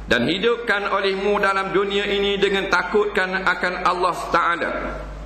dan hidupkan olehmu dalam dunia ini dengan takutkan akan Allah Ta'ala.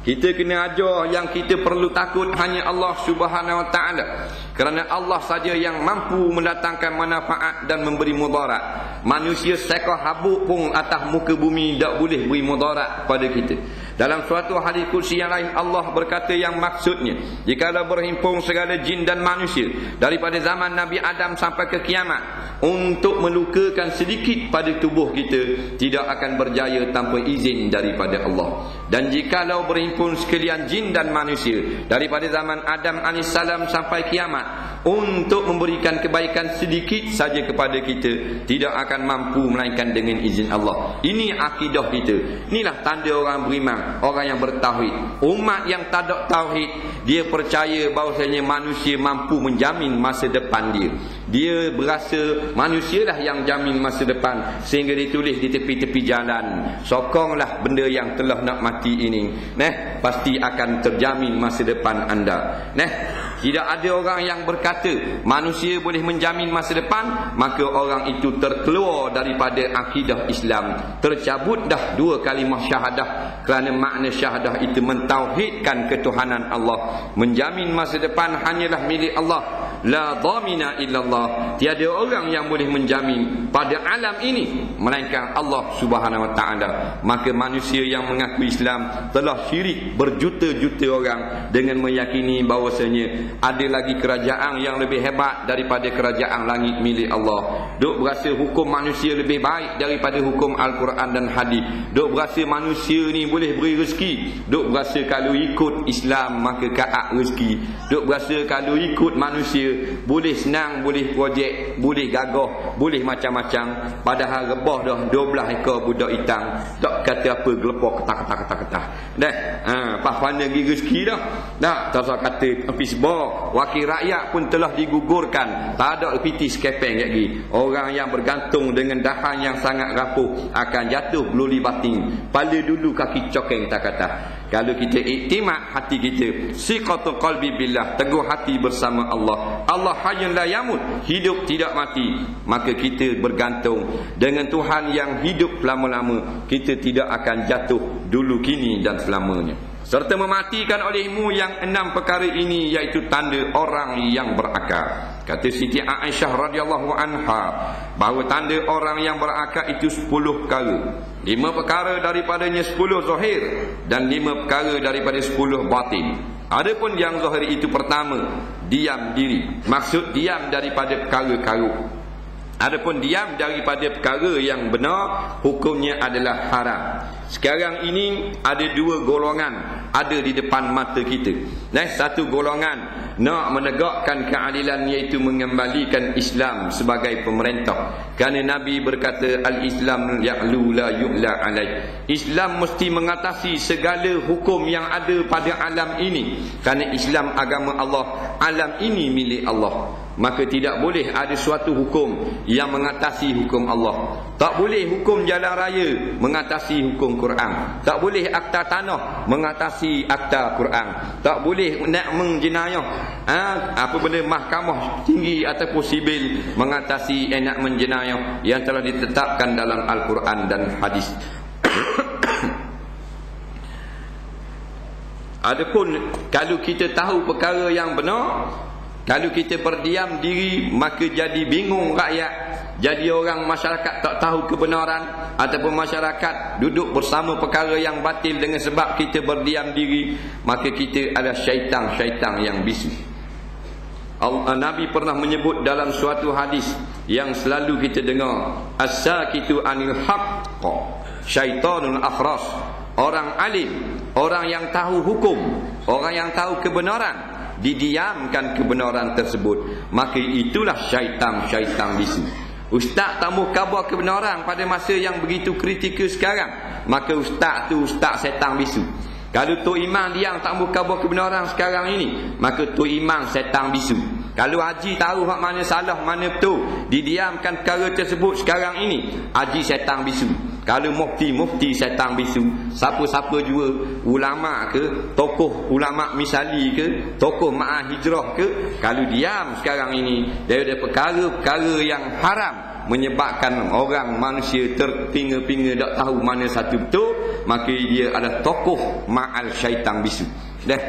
Kita kena ajar yang kita perlu takut hanya Allah Subhanahu Wa Ta'ala, kerana Allah saja yang mampu mendatangkan manfaat dan memberi mudarat. Manusia sekor habuk pun atas muka bumi tak boleh beri mudarat pada kita. Dalam suatu hadis kursi yang lain, Allah berkata yang maksudnya, jikalau berhimpun segala jin dan manusia daripada zaman Nabi Adam sampai ke kiamat untuk melukakan sedikit pada tubuh kita, tidak akan berjaya tanpa izin daripada Allah. Dan jikalau berhimpun sekalian jin dan manusia daripada zaman Adam AS sampai kiamat untuk memberikan kebaikan sedikit saja kepada kita, tidak akan mampu melainkan dengan izin Allah. Ini akidah kita. Inilah tanda orang beriman, orang yang bertauhid. Umat yang tak ada tauhid, dia percaya bahawasanya manusia mampu menjamin masa depan dia. Dia berasa manusialah yang jamin masa depan, sehingga ditulis di tepi-tepi jalan, sokonglah benda yang telah nak mati ini, pasti akan terjamin masa depan anda. Tidak ada orang yang berkata manusia boleh menjamin masa depan, maka orang itu terkeluar daripada akidah Islam. Tercabut dah dua kalimah syahadah, kerana makna syahadah itu mentauhidkan ketuhanan Allah. Menjamin masa depan hanyalah milik Allah. La dhamina illallah. Tiada orang yang boleh menjamin pada alam ini melainkan Allah Subhanahu Wa Ta'ala. Maka manusia yang mengaku Islam telah syirik berjuta-juta orang dengan meyakini bahawasanya ada lagi kerajaan yang lebih hebat daripada kerajaan langit milik Allah. Duk berasa hukum manusia lebih baik daripada hukum Al-Quran dan hadis. Duk berasa manusia ni boleh beri rezeki. Duk berasa kalau ikut Islam maka kaat rezeki. Duk berasa kalau ikut manusia boleh senang, boleh projek, boleh gagah, boleh macam-macam. Padahal rebah dah 12 ekor budak hitam, tak kata apa, gelepok ketah-ketah. Pas pandai pergi rezeki dah. Tak usah kata pisbah. Wakil rakyat pun telah digugurkan. Tak ada piti skepeng lagi. Orang yang bergantung dengan dahan yang sangat rapuh akan jatuh beluli batin. Pala dulu kaki cokeng tak kata. Kalau kita iktimat hati kita, siqatul qalbi billah, teguh hati bersama Allah. Allah hayyun la yamut, hidup tidak mati. Maka kita bergantung dengan Tuhan yang hidup lama-lama. Kita tidak akan jatuh dulu, kini dan selamanya. Serta mematikan olehmu yang 6 perkara ini, iaitu tanda orang yang berakal. Kata Siti Aisyah radhiyallahu anha bahawa tanda orang yang berakal itu 10 perkara. 5 perkara daripadanya 10 zahir dan 5 perkara daripada 10 batin. Adapun yang zahir itu pertama, diam diri. Maksud diam daripada perkara karuk. Adapun diam daripada perkara yang benar, hukumnya adalah haram. Sekarang ini ada 2 golongan ada di depan mata kita. Satu golongan nak menegakkan keadilan, iaitu mengembalikan Islam sebagai pemerintah. Kerana Nabi berkata, al-Islam ya'lu la yu'la alaih. Islam mesti mengatasi segala hukum yang ada pada alam ini. Kerana Islam agama Allah, alam ini milik Allah. Maka tidak boleh ada suatu hukum yang mengatasi hukum Allah. Tak boleh hukum jalan raya mengatasi hukum Quran. Tak boleh akta tanah mengatasi akta Quran. Tak boleh nak menjenayah apa benda mahkamah tinggi ataupun sibil mengatasi nak menjenayah yang telah ditetapkan dalam Al-Quran dan hadis. Adapun kalau kita tahu perkara yang benar, kalau kita berdiam diri, maka jadi bingung rakyat, jadi orang masyarakat tak tahu kebenaran, ataupun masyarakat duduk bersama perkara yang batil dengan sebab kita berdiam diri, maka kita adalah syaitan-syaitan yang bisu. Nabi pernah menyebut dalam suatu hadis yang selalu kita dengar, as-sakitu anil haqq syaitanun akhras. Orang alim, orang yang tahu hukum, orang yang tahu kebenaran, didiamkan kebenaran tersebut, maka itulah syaitan-syaitan bisu. Ustaz tak mahu khabar kebenaran pada masa yang begitu kritikal sekarang, maka ustaz tu ustaz setan bisu. Kalau Tok Imam diam tak mahu khabar kebenaran sekarang ini, maka Tok Imam setan bisu. Kalau haji tahu hak mana salah mana betul, didiamkan perkara tersebut sekarang ini, haji setan bisu. Kalau mufti setan bisu. Siapa-siapa juga, ulama ke, tokoh ulama misali ke, tokoh ma'ah hijrah ke, kalau diam sekarang ini daripada perkara-perkara yang haram, menyebabkan orang manusia terpinga-pinga tak tahu mana satu betul, maka dia adalah tokoh ma'al syaitan bisu. Dah.